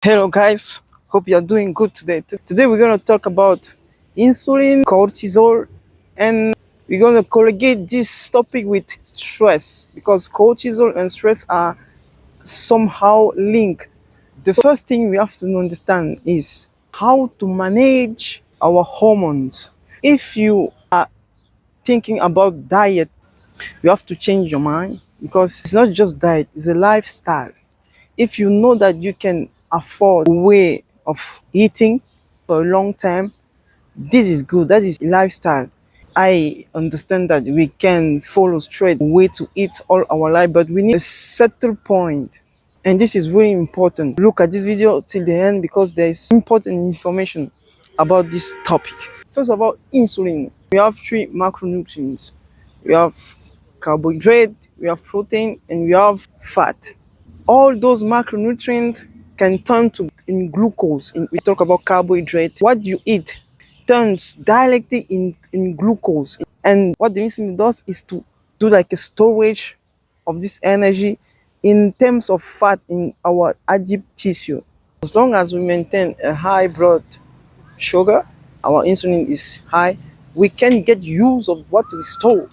Hello guys, hope you are doing good today. Today we're going to talk about insulin, cortisol, and we're going to correlate this topic with stress because cortisol and stress are somehow linked. The first thing we have to understand is how to manage our hormones. If you are thinking about diet, you have to change your mind because it's not just diet, it's a lifestyle. If you know that you can afford a way of eating for a long time, this is good. That is lifestyle. I understand that we can follow straight way to eat all our life, but we need a settle point. And this is really important. Look at this video till the end because there is important information about this topic. First of all, insulin. We have three macronutrients. We have carbohydrate, we have protein, and we have fat. All those macronutrients can turn to in glucose. We talk about carbohydrate. What you eat turns directly in glucose. And what the insulin does is to do like a storage of this energy in terms of fat in our adipose tissue. As long as we maintain a high blood sugar, our insulin is high, we can get use of what we store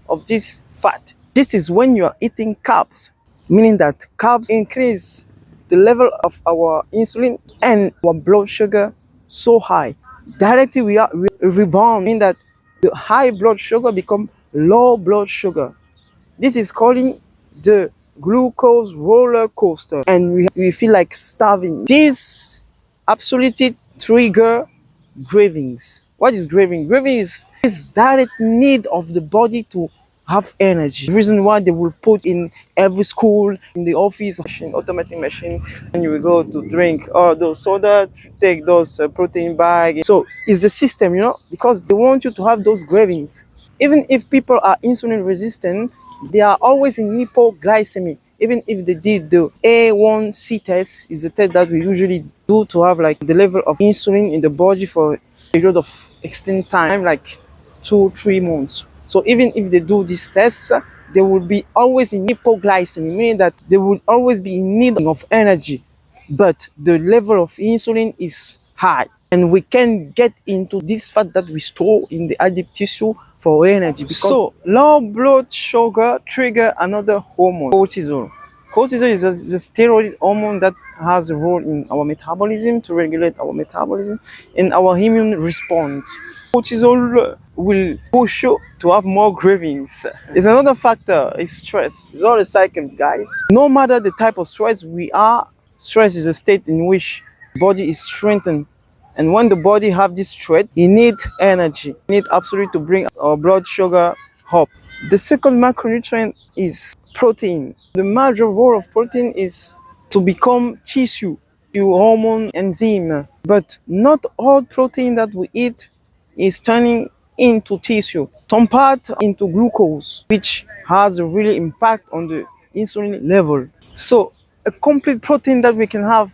of this fat. This is when you are eating carbs, meaning that carbs increase the level of our insulin and our blood sugar so high. Directly we rebound, meaning that the high blood sugar become low blood sugar. This is calling the glucose roller coaster and we feel like starving. This absolutely trigger cravings. What is craving? Craving is direct need of the body to have energy. The reason why they will put in every school, in the office, machine, automatic machine, and you will go to drink all those soda, take those protein bag. So it's the system, because they want you to have those cravings. Even if people are insulin resistant, they are always in hypoglycemia. Even if they did the A1C test, is the test that we usually do to have like the level of insulin in the body for a period of extended time, like 2-3 months. So even if they do these tests, they will be always in hypoglycemia, meaning that they will always be in need of energy, but the level of insulin is high. And we can get into this fat that we store in the adipose tissue for energy. So low blood sugar trigger another hormone, cortisol. Cortisol is a steroid hormone that has a role in our metabolism, to regulate our metabolism and our immune response. Cortisol will push you to have more cravings. It's another factor, is stress. It's all a cycle, guys. No matter the type of stress we are, stress is a state in which the body is strengthened. And when the body have this strength, it needs energy. It needs absolutely to bring our blood sugar up. The second macronutrient is protein. The major role of protein is to become tissue, hormone, enzyme. But not all protein that we eat is turning into tissue. Some part into glucose, which has a really impact on the insulin level. So a complete protein that we can have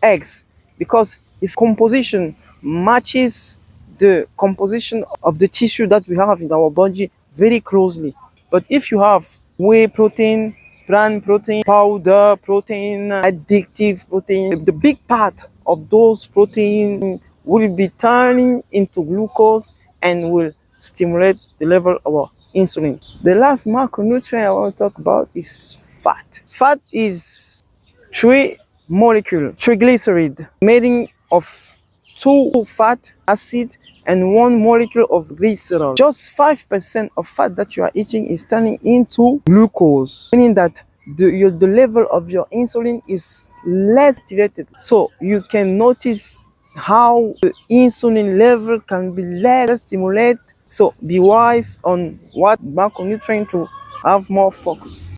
eggs, because its composition matches the composition of the tissue that we have in our body very closely. But if you have whey protein, plant protein, powder protein, addictive protein, the big part of those protein will be turning into glucose and will stimulate the level of our insulin. The last macronutrient I want to talk about is fat. Fat is three molecule triglyceride made of 2 fat acid and 1 molecule of glycerol. Just 5% of fat that you are eating is turning into glucose, meaning that the level of your insulin is less activated. So you can notice how the insulin level can be less stimulated. So be wise on what macronutrient to have more focus.